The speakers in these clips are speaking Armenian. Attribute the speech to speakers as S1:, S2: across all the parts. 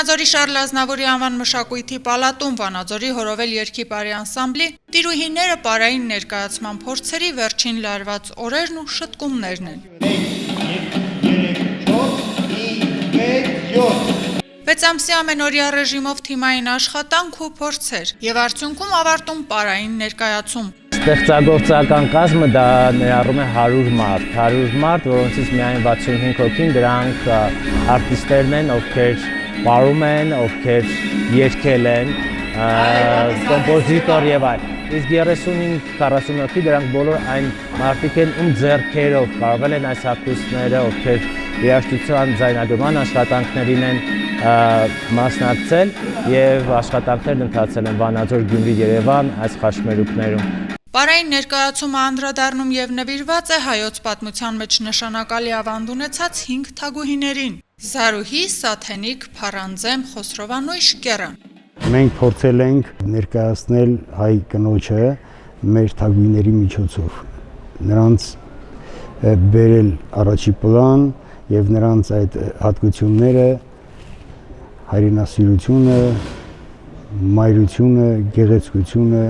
S1: Վանաձորի Շարլ Ազնավուրի անվան մշակույթի պալատում Վանաձորի հորովել երգի բարի անսամբլի տիրուհիները պարային ներկայացման փորձերի վերջին լարված օրերն ու շտկումներն են։ 6 ամսի ամենօրյա ռեժիմով թիմային աշխատանք ու փորձեր եւ արդյունքում ավարտում պարային ներկայացում։
S2: Ստեղծագործական կազմը դա ներառում է 100 մարդ, որոնցից միայն 65 հոգին դրանք արտիստերն են, ովքեր պարում են, ովքեր երգել են, կոմպոզիտոր եւ այլն։ Իսկ 35-40 հոգի դրանք բոլոր այն մարդիկ են, ում ձեռքերով կարվել են այս արտիստները, ովքեր երաժշտության ձայնագրման աշխատանքներին են մասնակցել եւ աշխատանքներն ընթացել են Վանաձոր, Գյումրի, Երևան այս խաչմերուկներում։
S1: Պարային ներկայացումը անդրադառնում եւ նվիրված է հայոց պատմության մեջ նշանակալի ավանդ ունեցած 5 թագուհիներին՝ Զարուհի, Սաթենիկ, Փարանձեմ, Խոսրովանույշ, Կեռան։
S3: Մենք փորձել ենք ներկայացնել հայ կնոջը մեր թագուհիների միջոցով, նրանց բերել առաջի պլան եւ նրանց այդ հատկությունները, հայրենասիրությունը, մայրությունը, գեղեցկությունը,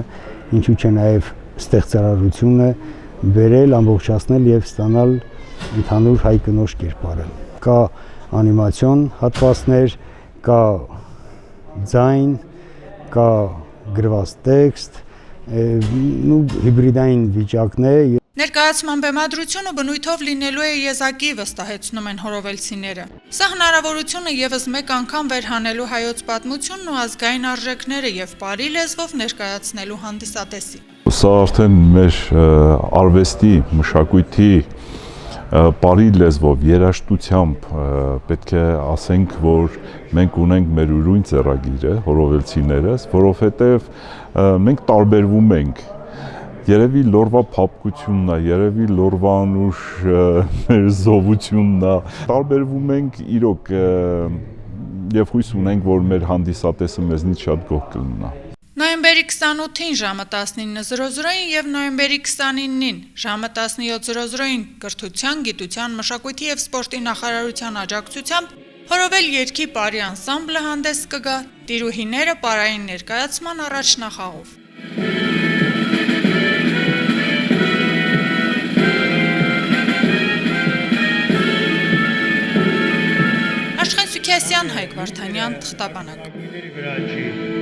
S3: ինչու՞ չէ նաեւ ստեղծարարությունը բերել, ամբողջացնել եւ ստանալ ընդհանուր հայ կնոջ կերպարը։ Կա անիմացիոն հատվածներ, կա ձայն, կա գրված տեքստ, հիբրիդային վիճակն է։
S1: Ներկայացման բեմադրությունը բնույթով լինելու է եզակի, վստահեցնում են հորովելցիները։ Սա հնարավորություն է եւս մեկ անգամ վերհանելու հայոց պատմությունն ու ազգային արժեքները եւ բարի լեզվով ներկայացնելու հանդիսատեսի։
S4: Սա արդեն մեր արվեստի, մշակույթի բարի լեզվով, երաժշտությամբ պետք է ասենք, որ մենք ունենք մեր ուրույն ծեռագիրը, հորովելցիներս, որովհետև մենք տարբերվում ենք։ Երևի լորվա փափկությունն է, երևի լորվա անուշ մեր զովությունն է։ Տարբերվում ենք իրոք եւ հույս ունենք, որ մեր հանդիսատեսը մեզնից շատ գոհ կլինի։
S1: Նոյեմբերի 28-ին ժամը 19:00-ին եւ նոյեմբերի 29-ին ժամը 17:00-ին կրթության, գիտության, մշակույթի եւ սպորտի նախարարության աջակցությամբ հորովել երգի բարի անսամբլը հանդես կգա տիրուհիները պարային ներկայացման առաջնախաղով։ Աշխեն Սուքիասյան, Հայկ Վարդանյան, Թղթաբանակ։